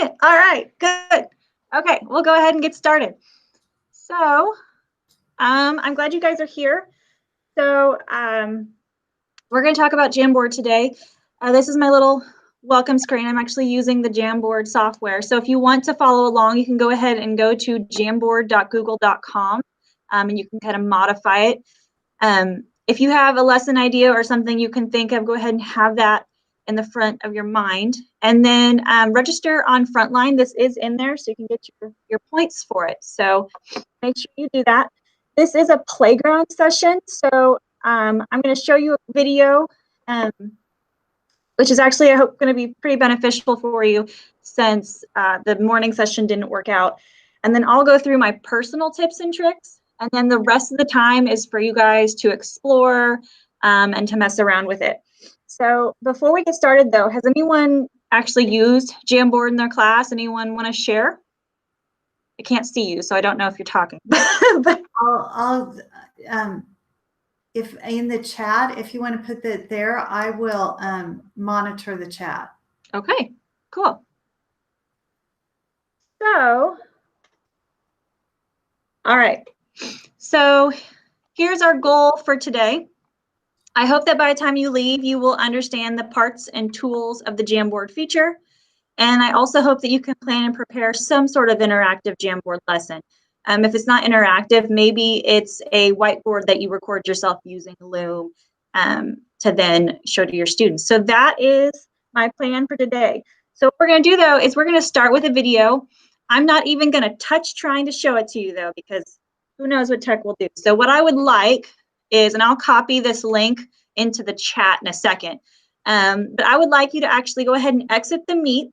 Brilliant. All right, good. Okay, we'll go ahead and get started. So I'm glad you guys are here. So we're going to talk about Jamboard today. This is my little welcome screen. I'm actually using the Jamboard software. So if you want to follow along, you can go ahead and go to jamboard.google.com and you can kind of modify it. If you have a lesson idea or something you can think of, go ahead and have that in the front of your mind. And then register on Frontline. This is in there, so you can get your points for it. So make sure you do that. This is a playground session, so I'm going to show you a video, which is actually, I hope, going to be pretty beneficial for you since the morning session didn't work out. And then I'll go through my personal tips and tricks. And then the rest of the time is for you guys to explore and to mess around with it. So before we get started, though, has anyone actually used Jamboard in their class? Anyone want to share? I can't see you, so I don't know if you're talking. But I'll if in the chat, if you want to put that there, I will monitor the chat. Okay, cool. So, all right. So here's our goal for today. I hope that by the time you leave, you will understand the parts and tools of the Jamboard feature. And I also hope that you can plan and prepare some sort of interactive Jamboard lesson. If it's not interactive, maybe it's a whiteboard that you record yourself using Loom to then show to your students. So that is my plan for today. So what we're going to do, though, is we're going to start with a video. I'm not even going to touch trying to show it to you, though, because who knows what tech will do. So what I would like is, and I'll copy this link into the chat in a second, but I would like you to actually go ahead and exit the Meet,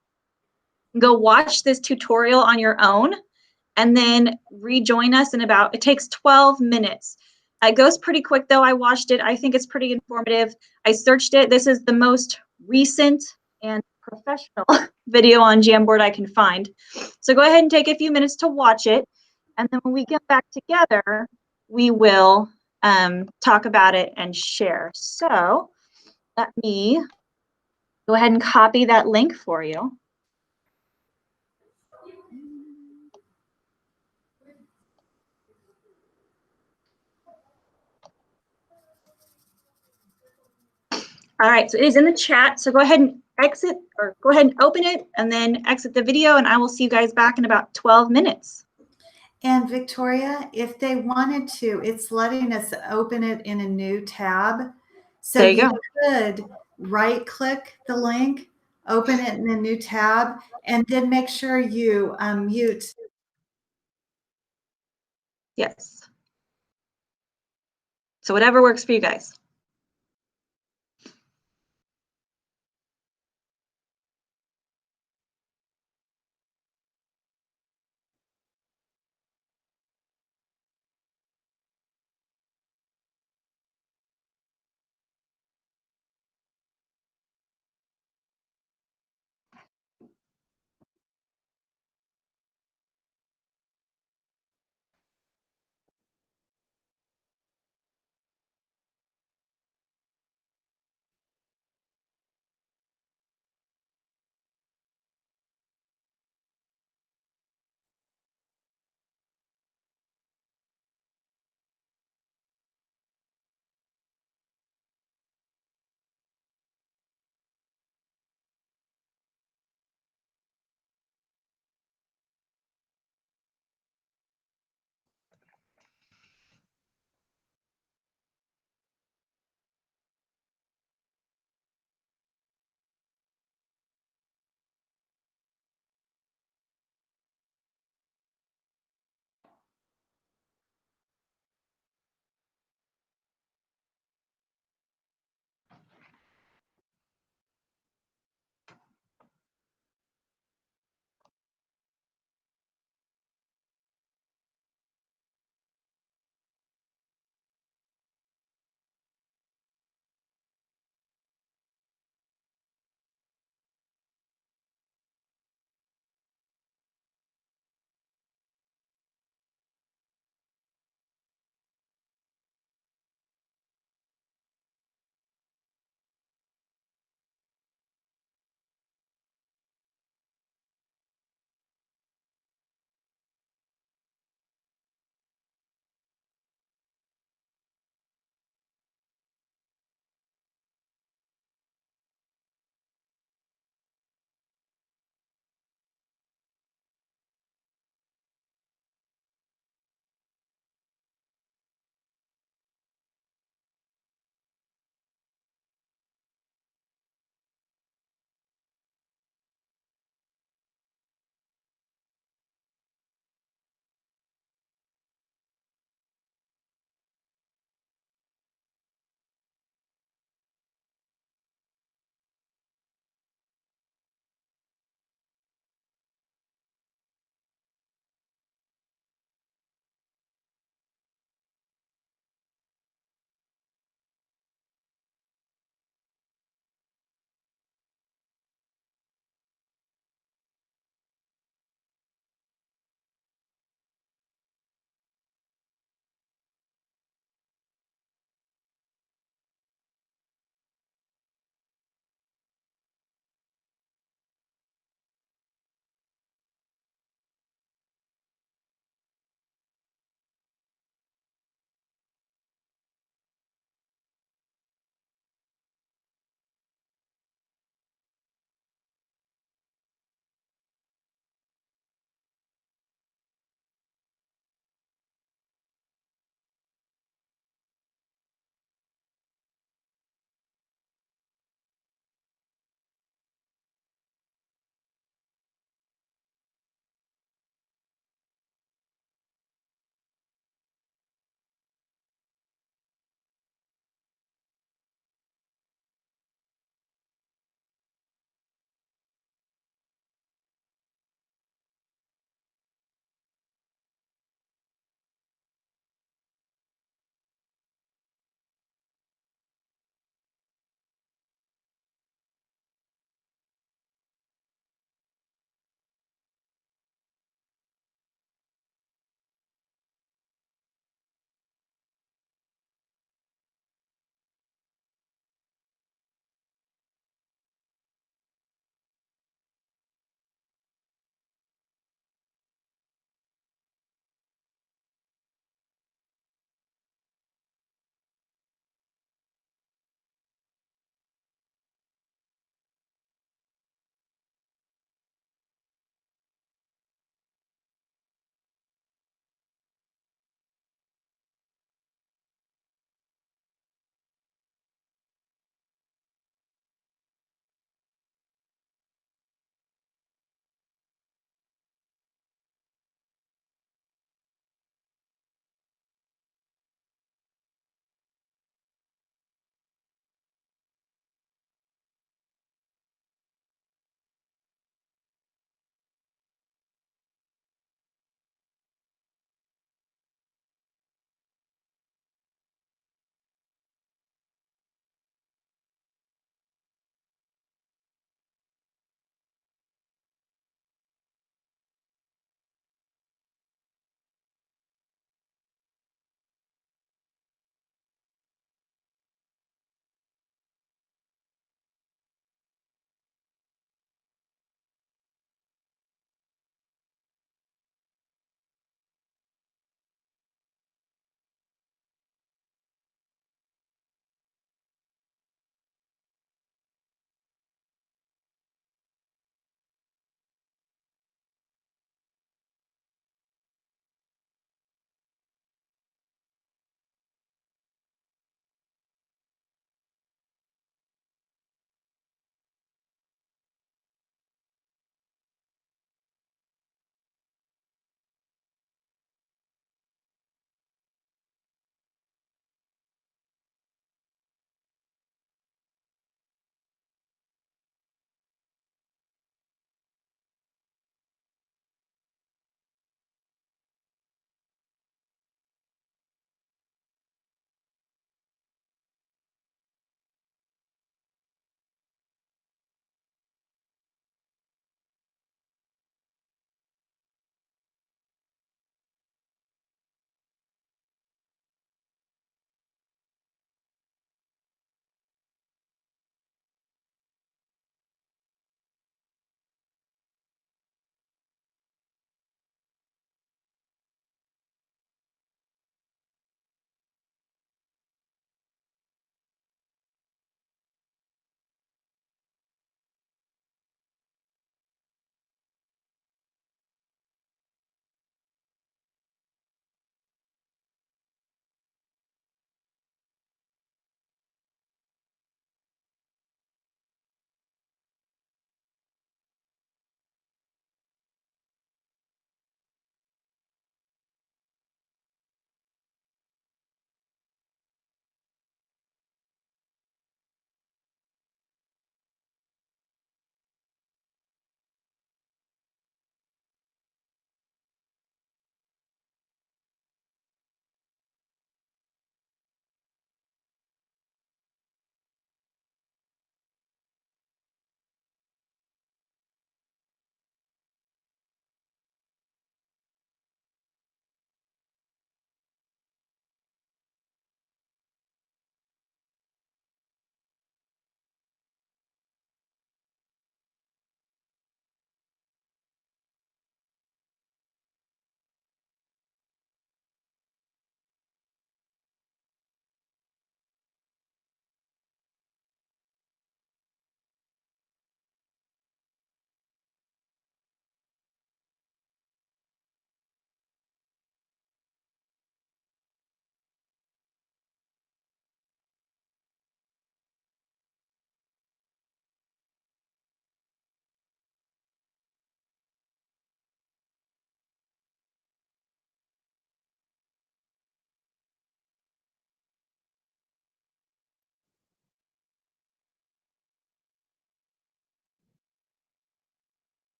go watch this tutorial on your own, and then rejoin us in about, it takes 12 minutes. It goes pretty quick, though. I watched it. I think it's pretty informative. I searched it. This is the most recent and professional video on Jamboard I can find. So go ahead and take a few minutes to watch it. And then when we get back together, we will talk about it and share. So let me go ahead and copy that link for you. All right, so it is in the chat. So go ahead and exit, or go ahead and open it and then exit the video, and I will see you guys back in about 12 minutes. And Victoria, if they wanted to, it's letting us open it in a new tab. So there you you go. could right click the link, open it in a new tab, and then make sure you mute. Yes. So whatever works for you guys.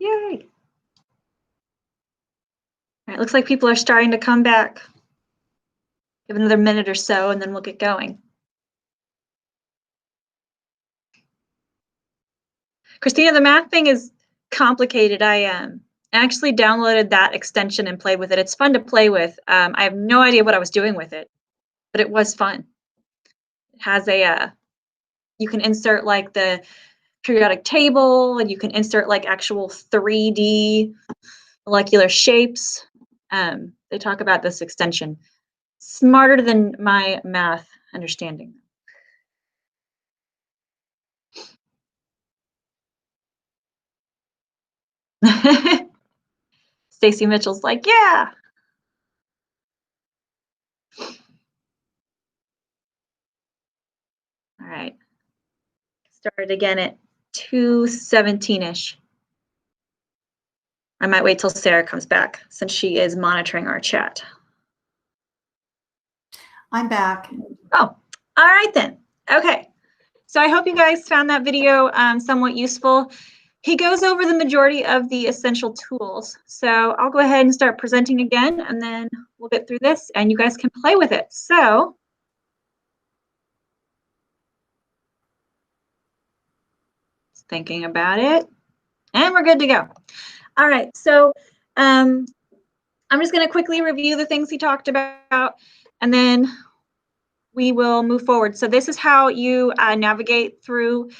Yay. All right, looks like people are starting to come back. Give another minute or so, and then we'll get going. Christina, the math thing is complicated. I actually downloaded that extension and played with it. It's fun to play with. I have no idea what I was doing with it, but it was fun. It has you can insert like the periodic table, and you can insert like actual 3D molecular shapes. They talk about this extension. Smarter than my math understanding. Stacy Mitchell's like, yeah. All right. Started again at 2:17-ish. I might wait till Sarah comes back since she is monitoring our chat. I'm back. Oh, all right then. Okay. So I hope you guys found that video somewhat useful. He goes over the majority of the essential tools. So I'll go ahead and start presenting again, and then we'll get through this and you guys can play with it. So thinking about it, and we're good to go. All right, so I'm just going to quickly review the things he talked about, and then we will move forward. So this is how you navigate through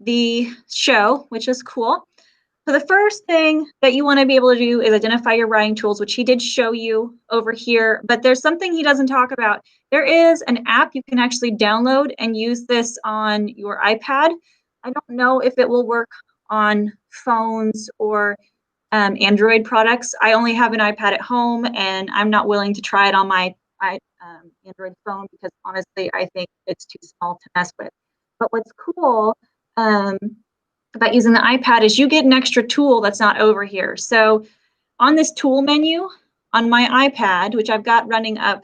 the show, which is cool. So the first thing that you want to be able to do is identify your writing tools, which he did show you over here, but there's something he doesn't talk about. There is an app you can actually download and use this on your iPad. I don't know if it will work on phones or Android products. I only have an iPad at home, and I'm not willing to try it on my Android phone because honestly, I think it's too small to mess with. But what's cool about using the iPad is you get an extra tool that's not over here. So on this tool menu on my iPad, which I've got running up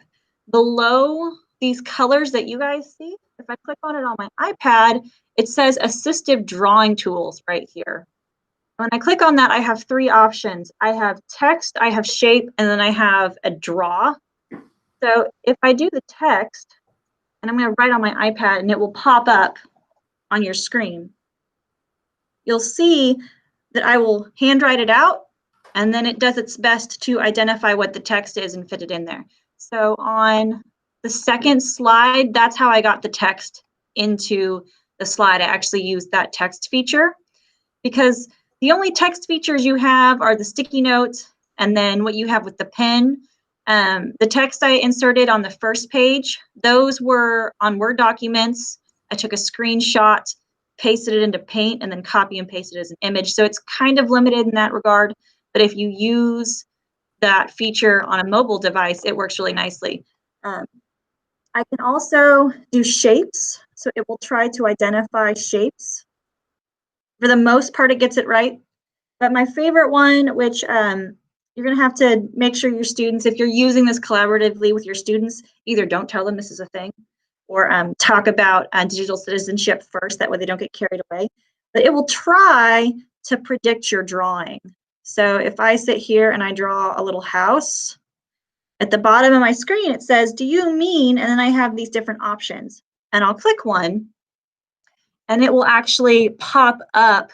below these colors that you guys see, if I click on it on my iPad, it says assistive drawing tools right here. When I click on that, I have three options. I have text, I have shape, and then I have a draw. So if I do the text, and I'm going to write on my iPad, and it will pop up on your screen, you'll see that I will handwrite it out, and then it does its best to identify what the text is and fit it in there. So on the second slide, that's how I got the text into the slide. I actually used that text feature because the only text features you have are the sticky notes and then what you have with the pen. The text I inserted on the first page, those were on Word documents. I took a screenshot, pasted it into Paint, and then copy and pasted it as an image. So it's kind of limited in that regard. But if you use that feature on a mobile device, it works really nicely. I can also do shapes. So it will try to identify shapes. For the most part, it gets it right. But my favorite one, which you're going to have to make sure your students, if you're using this collaboratively with your students, either don't tell them this is a thing or talk about digital citizenship first. That way they don't get carried away. But it will try to predict your drawing. So if I sit here and I draw a little house, at the bottom of my screen, it says, do you mean, and then I have these different options. And I'll click one, and it will actually pop up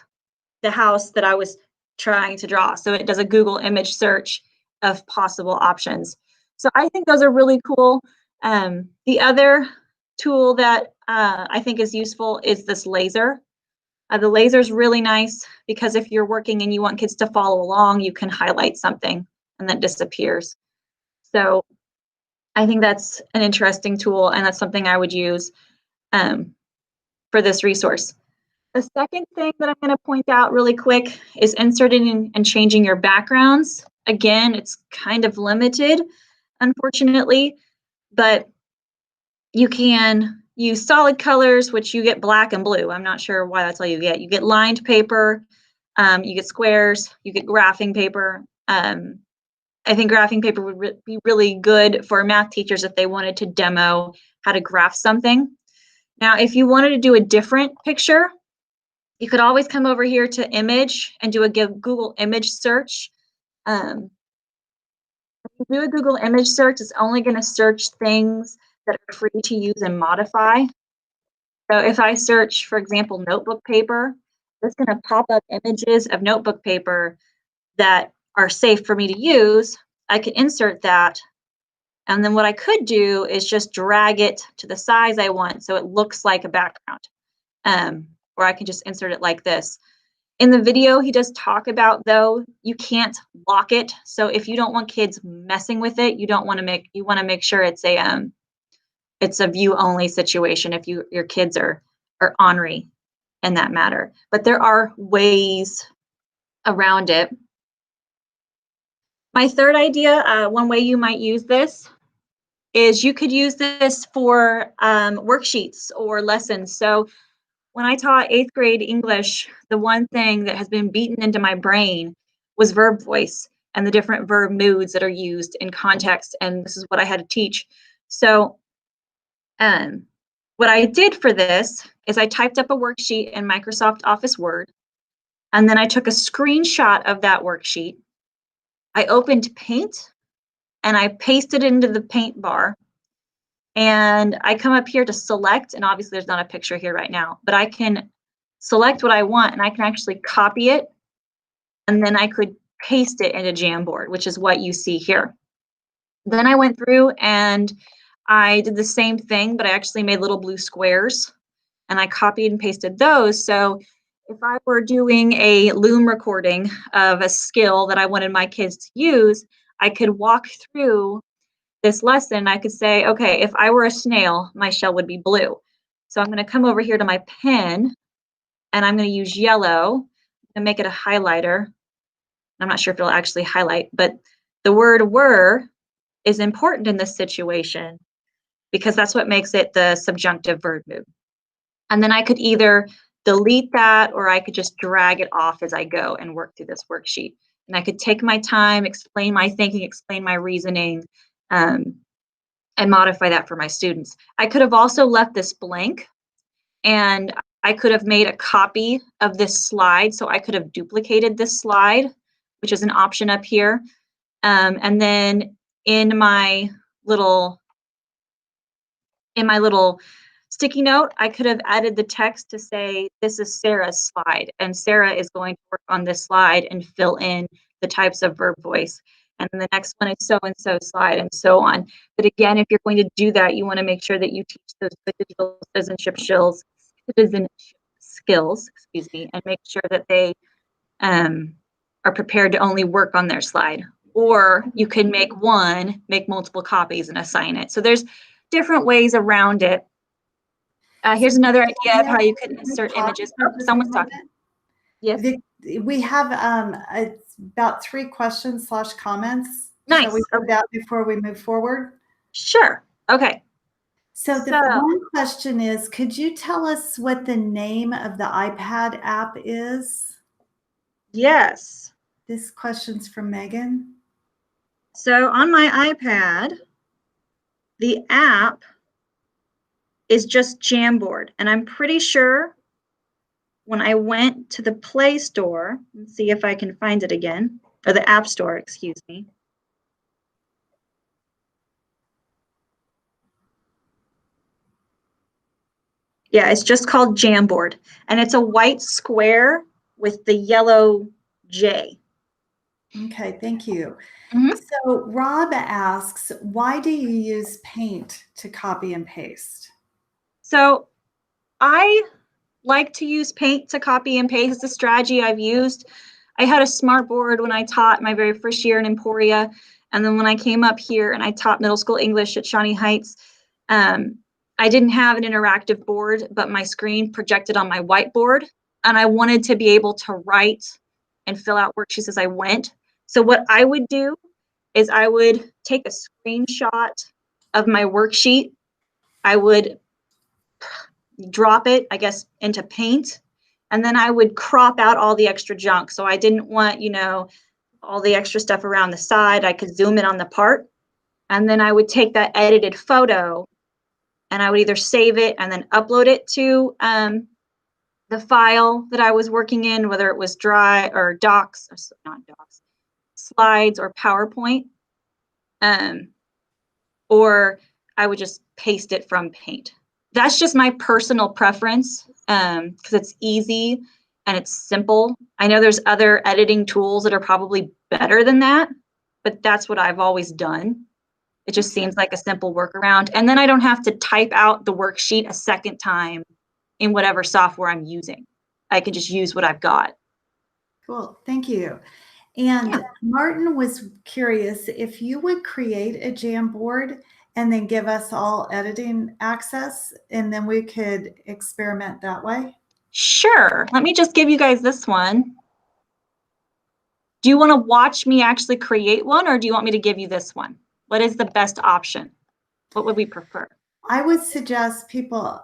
the house that I was trying to draw. So it does a Google image search of possible options. So I think those are really cool. The other tool that I think is useful is this laser. The laser is really nice because if you're working and you want kids to follow along, you can highlight something and then it disappears. So I think that's an interesting tool, and that's something I would use for this resource. The second thing that I'm going to point out really quick is inserting and changing your backgrounds. Again, it's kind of limited, unfortunately, but you can use solid colors, which you get black and blue. I'm not sure why that's all you get. You get lined paper, you get squares, you get graphing paper. I think graphing paper would be really good for math teachers if they wanted to demo how to graph something. Now, if you wanted to do a different picture, You could always come over here to image and do a Google image search. If you do a Google image search, it's only going to search things that are free to use and modify. So if I search, for example, notebook paper, it's going to pop up images of notebook paper that are safe for me to use. I can insert that. And then what I could do is just drag it to the size I want so it looks like a background. Or I can just insert it like this. In the video, he does talk about, though, you can't lock it. So if you don't want kids messing with it, you want to make sure it's a view only situation if your kids are ornery in that matter. But there are ways around it. My third idea, one way you might use this is you could use this for worksheets or lessons. So when I taught 8th grade English, the one thing that has been beaten into my brain was verb voice and the different verb moods that are used in context. And this is what I had to teach. So what I did for this is I typed up a worksheet in Microsoft Office Word, and then I took a screenshot of that worksheet. I opened Paint, and I pasted it into the Paint bar. And I come up here to select, and obviously there's not a picture here right now, but I can select what I want, and I can actually copy it, and then I could paste it into Jamboard, which is what you see here. Then I went through and I did the same thing, but I actually made little blue squares, and I copied and pasted those. So if I were doing a Loom recording of a skill that I wanted my kids to use, I could walk through this lesson. I could say, okay, if I were a snail, my shell would be blue. So I'm going to come over here to my pen, and I'm going to use yellow and make it a highlighter. I'm not sure if it'll actually highlight, but the word were is important in this situation because that's what makes it the subjunctive verb mood. And then I could either delete that, or I could just drag it off as I go and work through this worksheet. And I could take my time, explain my thinking, explain my reasoning, and modify that for my students. I could have also left this blank, and I could have made a copy of this slide. So I could have duplicated this slide, which is an option up here. And then in my little sticky note, I could have added the text to say, this is Sarah's slide, and Sarah is going to work on this slide and fill in the types of verb voice. And then the next one is so-and-so slide, and so on. But again, if you're going to do that, you want to make sure that you teach those digital citizenship skills, and make sure that they are prepared to only work on their slide. Or you can make multiple copies and assign it. So there's different ways around it. Here's another idea of how you could insert images. Oh, someone's talking. Yes. We have it's about 3 questions/comments. Nice. Shall we do that before we move forward? Sure. Okay. So the one question is, could you tell us what the name of the iPad app is? Yes. This question's from Megan. So on my iPad, the app is just Jamboard. And I'm pretty sure when I went to the Play Store, let's see if I can find it again, or the App Store, excuse me. Yeah, it's just called Jamboard, and it's a white square with the yellow J. Okay, thank you. So Rob asks, why do you use Paint to copy and paste? So I like to use Paint to copy and paste. It's a strategy I've used. I had a smart board when I taught my very first year in Emporia, and then when I came up here and I taught middle school English at Shawnee Heights, I didn't have an interactive board, but my screen projected on my whiteboard, and I wanted to be able to write and fill out worksheets as I went. So what I would do is I would take a screenshot of my worksheet. I would drop it, I guess, into Paint, and then I would crop out all the extra junk. So I didn't want, all the extra stuff around the side. I could zoom in on the part, and then I would take that edited photo and I would either save it and then upload it to the file that I was working in, whether it was Drive or Docs, or not Docs, Slides or PowerPoint, or I would just paste it from Paint. That's just my personal preference because it's easy and it's simple. I know there's other editing tools that are probably better than that, but that's what I've always done. It just seems like a simple workaround. And then I don't have to type out the worksheet a second time in whatever software I'm using. I can just use what I've got. Cool, thank you. And Martin was curious if you would create a Jamboard and then give us all editing access, and then we could experiment that way. Sure. Let me just give you guys this one. Do you want to watch me actually create one, or do you want me to give you this one? What is the best option? What would we prefer? I would suggest people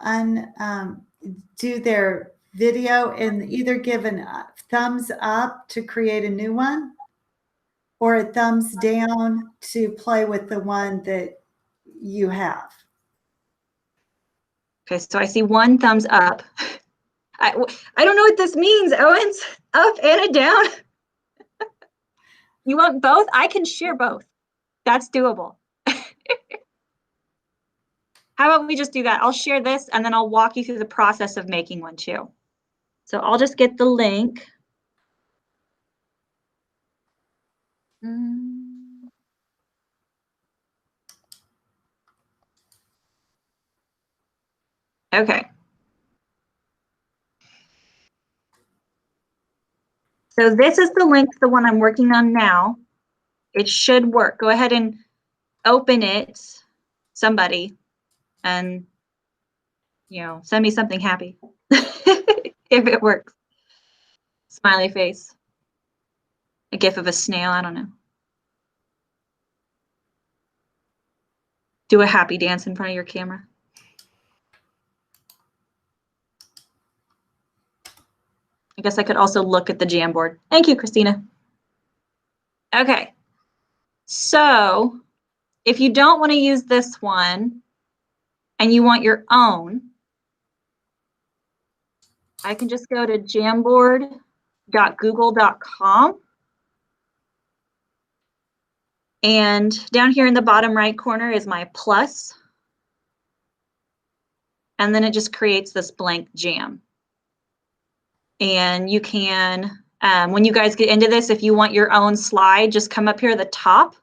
do their video and either give a thumbs up to create a new one or a thumbs down to play with the one that you have. Okay, so I see one thumbs up. I don't know what this means, Owens. Up and a down. You want both? I can share both. That's doable. How about we just do that? I'll share this and then I'll walk you through the process of making one too. So I'll just get the link. Okay. So this is the link to the one I'm working on now. It should work. Go ahead and open it, somebody, and send me something happy if it works. Smiley face. A gif of a snail, I don't know. Do a happy dance in front of your camera. I guess I could also look at the Jamboard. Thank you, Christina. Okay, so if you don't want to use this one and you want your own, I can just go to jamboard.google.com. And down here in the bottom right corner is my plus. And then it just creates this blank jam. And you can, when you guys get into this, if you want your own slide, just come up here at the top.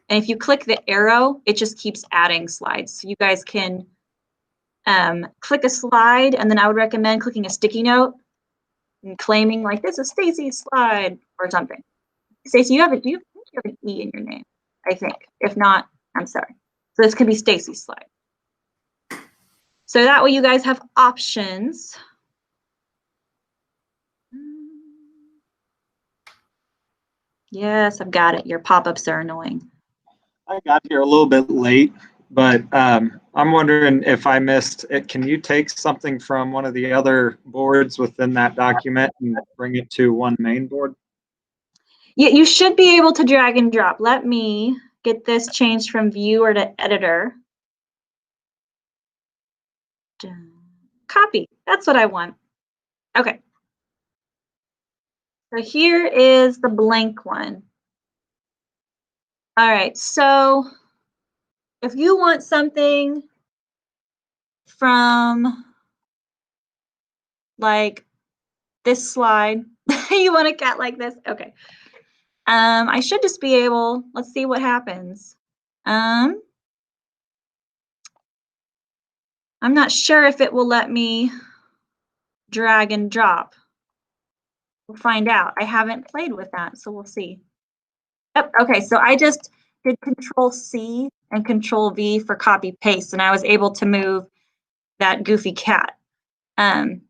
And if you click the arrow, it just keeps adding slides. So you guys can click a slide, and then I would recommend clicking a sticky note and claiming like, this is Stacy's slide or something. Stacy, you have an E in your name, I think. If not, I'm sorry. So this could be Stacy's slide. So that way you guys have options. Yes, I've got it. Your pop-ups are annoying. I got here a little bit late, but I'm wondering if I missed it. Can you take something from one of the other boards within that document and bring it to one main board? Yeah, you should be able to drag and drop. Let me get this changed from viewer to editor. Copy. That's what I want. Okay. So here is the blank one. All right, so if you want something from like this slide, you want a cat like this? Okay. I should just be able, let's see what happens. I'm not sure if it will let me drag and drop. We'll find out. I haven't played with that, so we'll see. Yep, okay, so I just did Control C and Control V for copy paste, and I was able to move that goofy cat. And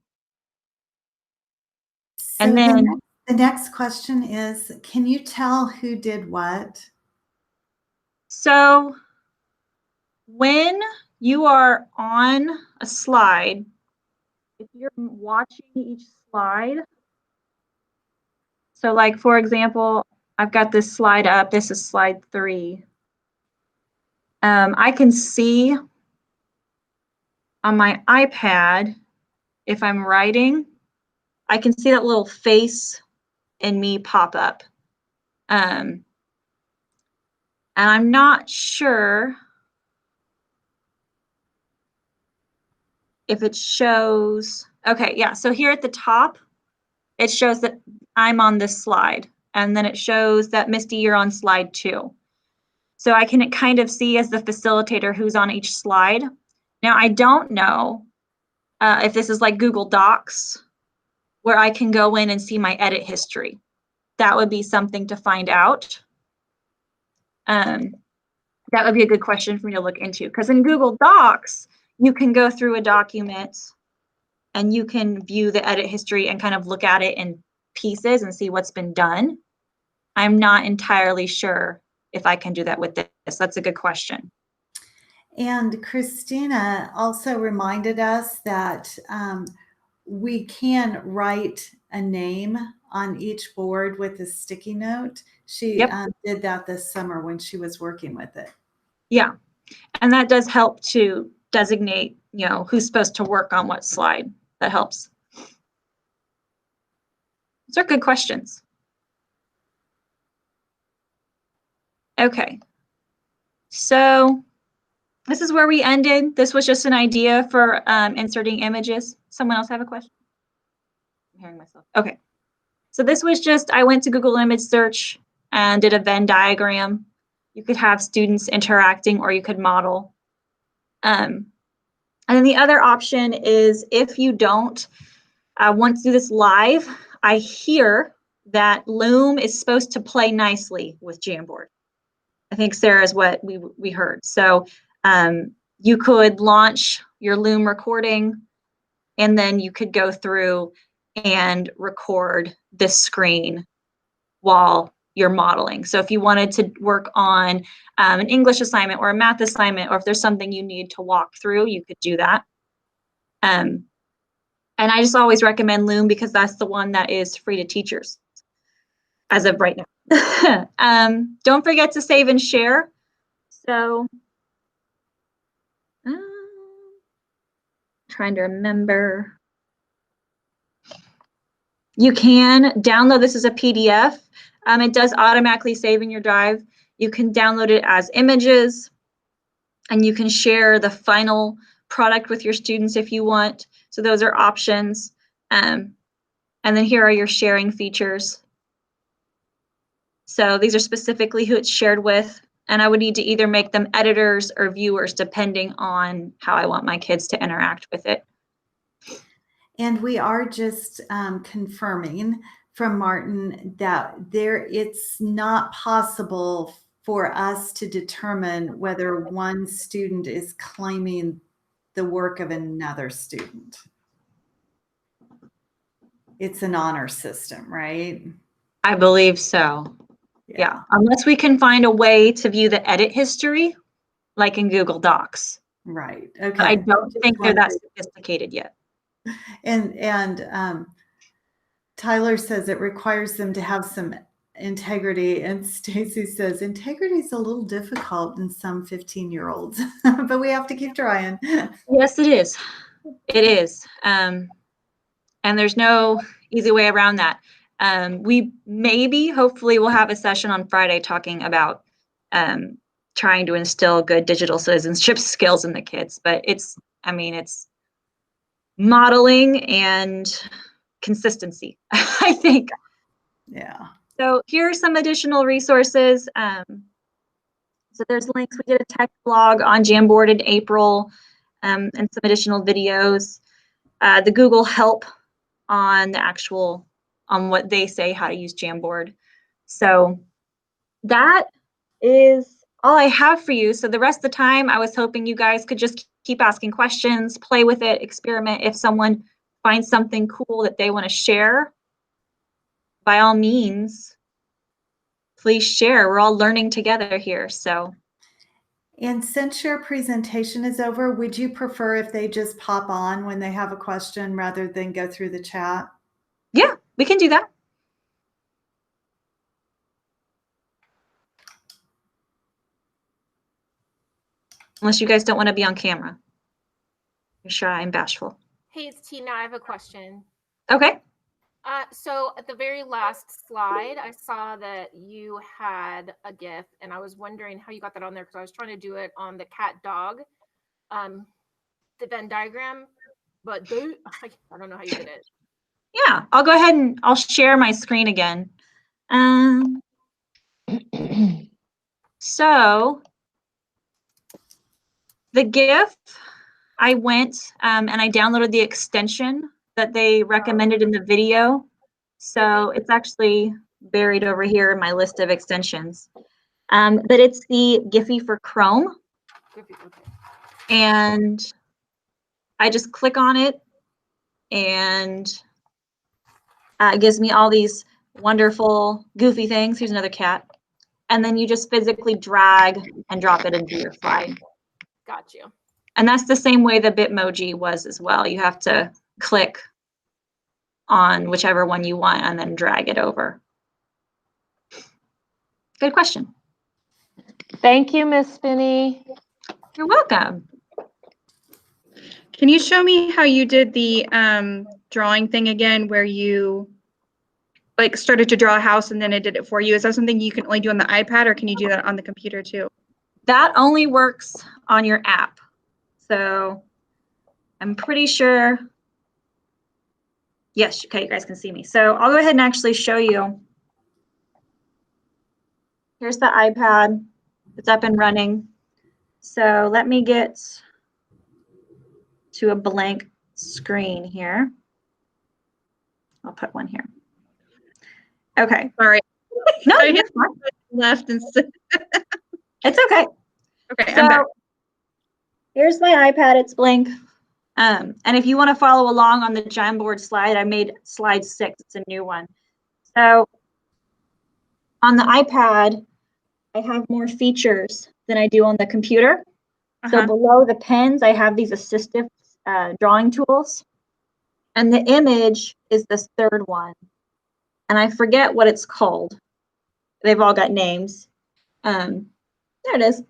then the next question is, can you tell who did what? So when you are on a slide, if you're watching each slide, so like, for example, I've got this slide up. This is slide 3. I can see on my iPad if I'm writing, I can see that little face in me pop up. And I'm not sure if it shows. Okay, yeah, so here at the top, it shows that I'm on this slide. And then it shows that Misty, you're on slide 2. So I can kind of see as the facilitator who's on each slide. Now, I don't know if this is like Google Docs, where I can go in and see my edit history. That would be something to find out. That would be a good question for me to look into, because in Google Docs, you can go through a document and you can view the edit history and kind of look at it in pieces and see what's been done. I'm not entirely sure if I can do that with this. That's a good question. And Christina also reminded us that we can write a name on each board with a sticky note. She did that this summer when she was working with it. Yeah, and that does help to designate, who's supposed to work on what slide. That helps. Those are good questions. Okay, so this is where we ended. This was just an idea for inserting images. Someone else have a question? I'm hearing myself. Okay, so this was just, I went to Google image search and did a Venn diagram. You could have students interacting or you could model. And then the other option is, if you don't want to do this live, I hear that Loom is supposed to play nicely with Jamboard. I think Sarah is what we heard. So you could launch your Loom recording, and then you could go through and record this screen while you're modeling. So if you wanted to work on an English assignment or a math assignment, or if there's something you need to walk through, you could do that. And I just always recommend Loom because that's the one that is free to teachers as of right now. Don't forget to save and share. So trying to remember. You can download this as a PDF. It does automatically save in your drive. You can download it as images, and you can share the final product with your students if you want. So those are options. And then here are your sharing features. So these are specifically who it's shared with, and I would need to either make them editors or viewers depending on how I want my kids to interact with it. And we are just confirming from Martin that it's not possible for us to determine whether one student is claiming the work of another student. It's an honor system, right? I believe so. Yeah, unless we can find a way to view the edit history, like in Google Docs. Right. Okay. But I don't think they're that sophisticated yet. And Tyler says it requires them to have some integrity, and Stacy says integrity is a little difficult in some 15-year-olds, but we have to keep trying. Yes, it is. It is. And there's no easy way around that. We hopefully we'll have a session on Friday talking about trying to instill good digital citizenship skills in the kids, but it's modeling and consistency, I think. Yeah. So here are some additional resources. So there's links. We did a tech blog on Jamboard in April, and some additional videos. The Google help on what they say how to use Jamboard. So that is all I have for you. So the rest of the time, I was hoping you guys could just keep asking questions, play with it, experiment. If someone finds something cool that they want to share, by all means, please share. We're all learning together here. So. And since your presentation is over, would you prefer if they just pop on when they have a question rather than go through the chat? Yeah, we can do that. Unless you guys don't want to be on camera. You're shy and bashful. Hey, it's Tina. I have a question. Okay. So at the very last slide, I saw that you had a GIF, and I was wondering how you got that on there because I was trying to do it on the cat dog, the Venn diagram, but I don't know how you did it. Yeah, I'll go ahead and I'll share my screen again. So the GIF, I went and I downloaded the extension that they recommended in the video. So it's actually buried over here in my list of extensions. But it's the Giphy for Chrome. Okay. And I just click on it and it gives me all these wonderful, goofy things. Here's another cat. And then you just physically drag and drop it into your slide. Got you. And that's the same way the Bitmoji was as well. You have to click on whichever one you want and then drag it over. Good question. Thank you, Miss Spinney. You're welcome. Can you show me how you did the drawing thing again, where you like started to draw a house and then it did it for you? Is that something you can only do on the iPad, or can you do that on the computer too? That only works on your app. So I'm pretty sure. Yes, okay, you guys can see me. So I'll go ahead and actually show you. Here's the iPad. It's up and running. So let me get to a blank screen here. I'll put one here. Okay. Sorry. No, I you're hit fine. left instead. It's okay. Okay, So I'm back. here's my iPad. It's blank. And if you want to follow along on the Jamboard slide, I made slide 6. It's a new one. So on the iPad, I have more features than I do on the computer. So below the pens, I have these assistive drawing tools. And the image is this third one. And I forget what it's called. They've all got names. There it is.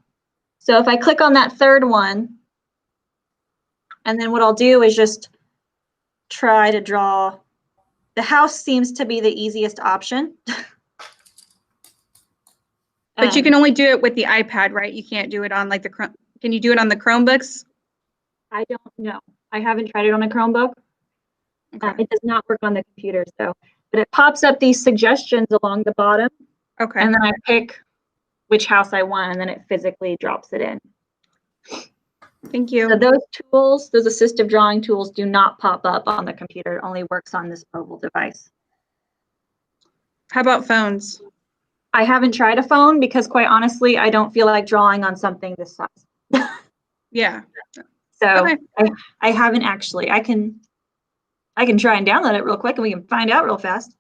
So if I click on that third one, and then what I'll do is just try to draw. The house seems to be the easiest option. But you can only do it with the iPad, right? You can't do it on like the Chrome. Can you do it on the Chromebooks? I don't know. I haven't tried it on a Chromebook. Okay. It does not work on the computer, so. But it pops up these suggestions along the bottom, Okay. and then I pick which house I want, and then it physically drops it in. Thank you. So those tools, those assistive drawing tools, do not pop up on the computer. It only works on this mobile device. How about phones? I haven't tried a phone because, quite honestly, I don't feel like drawing on something this size. Yeah. So Okay. I haven't actually. I can try and download it real quick and we can find out real fast.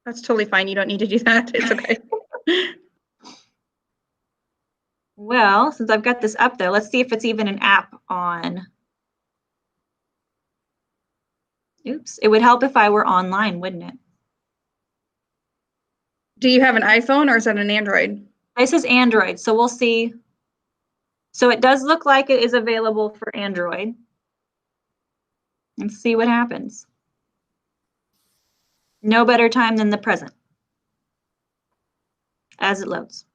That's totally fine. You don't need to do that. It's okay. Well, since I've got this up there, let's see if it's even an app on. Oops, it would help if I were online, wouldn't it? Do you have an iPhone or is that an Android? This is Android, so we'll see. So it does look like it is available for Android. Let's see what happens. No better time than the present as it loads.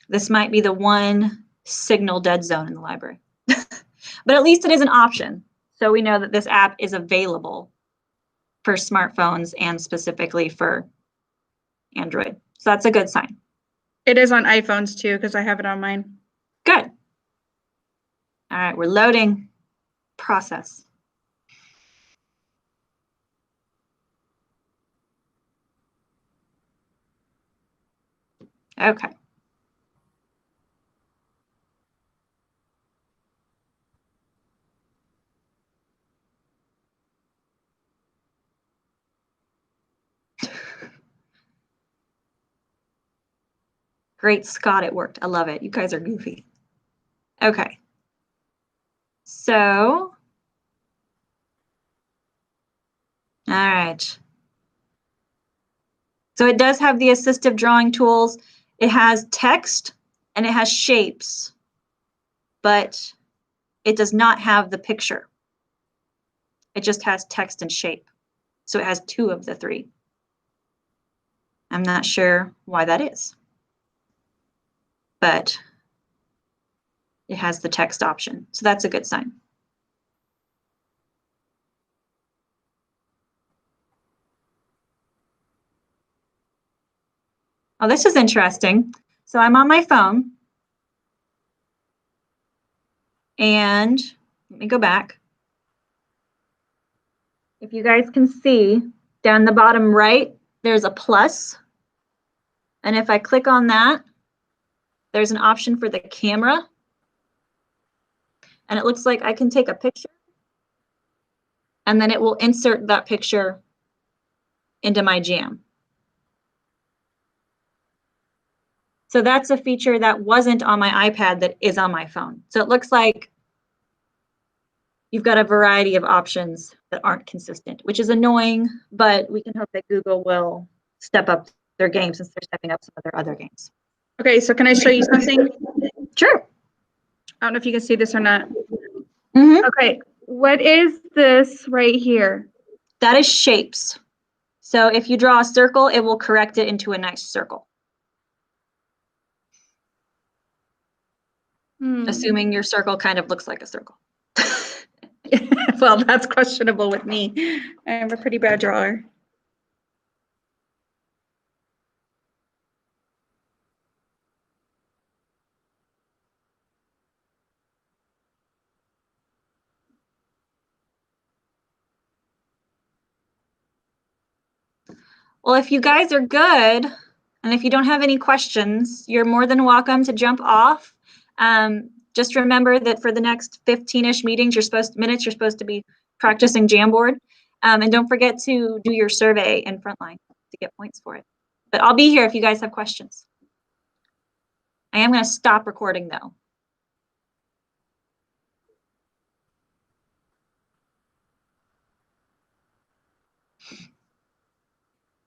This might be the one signal dead zone in the library. But at least it is an option. So we know that this app is available for smartphones and specifically for Android. So that's a good sign. It is on iPhones too, because I have it on mine. Good. All right, we're loading. Process. Okay. Great Scott, it worked. I love it. You guys are goofy. Okay. So, all right. So it does have the assistive drawing tools. It has text and it has shapes, but it does not have the picture. It just has text and shape. So it has 2 of the 3. I'm not sure why that is, but it has the text option. So that's a good sign. Oh, this is interesting. So I'm on my phone and let me go back. If you guys can see down the bottom right, there's a plus. And if I click on that, there's an option for the camera. And it looks like I can take a picture and then it will insert that picture into my jam. So that's a feature that wasn't on my iPad that is on my phone. So it looks like you've got a variety of options that aren't consistent, which is annoying, but we can hope that Google will step up their game since they're stepping up some of their other games. Okay, so can I show you something? Sure. I don't know if you can see this or not. Mm-hmm. Okay, what is this right here? That is shapes. So if you draw a circle, it will correct it into a nice circle, assuming your circle kind of looks like a circle. Well, that's questionable with me. I'm a pretty bad drawer. Well, if you guys are good, and if you don't have any questions, you're more than welcome to jump off. Just remember that for the next 15-ish meetings, you're supposed to be practicing Jamboard. And don't forget to do your survey in Frontline to get points for it. But I'll be here if you guys have questions. I am going to stop recording though.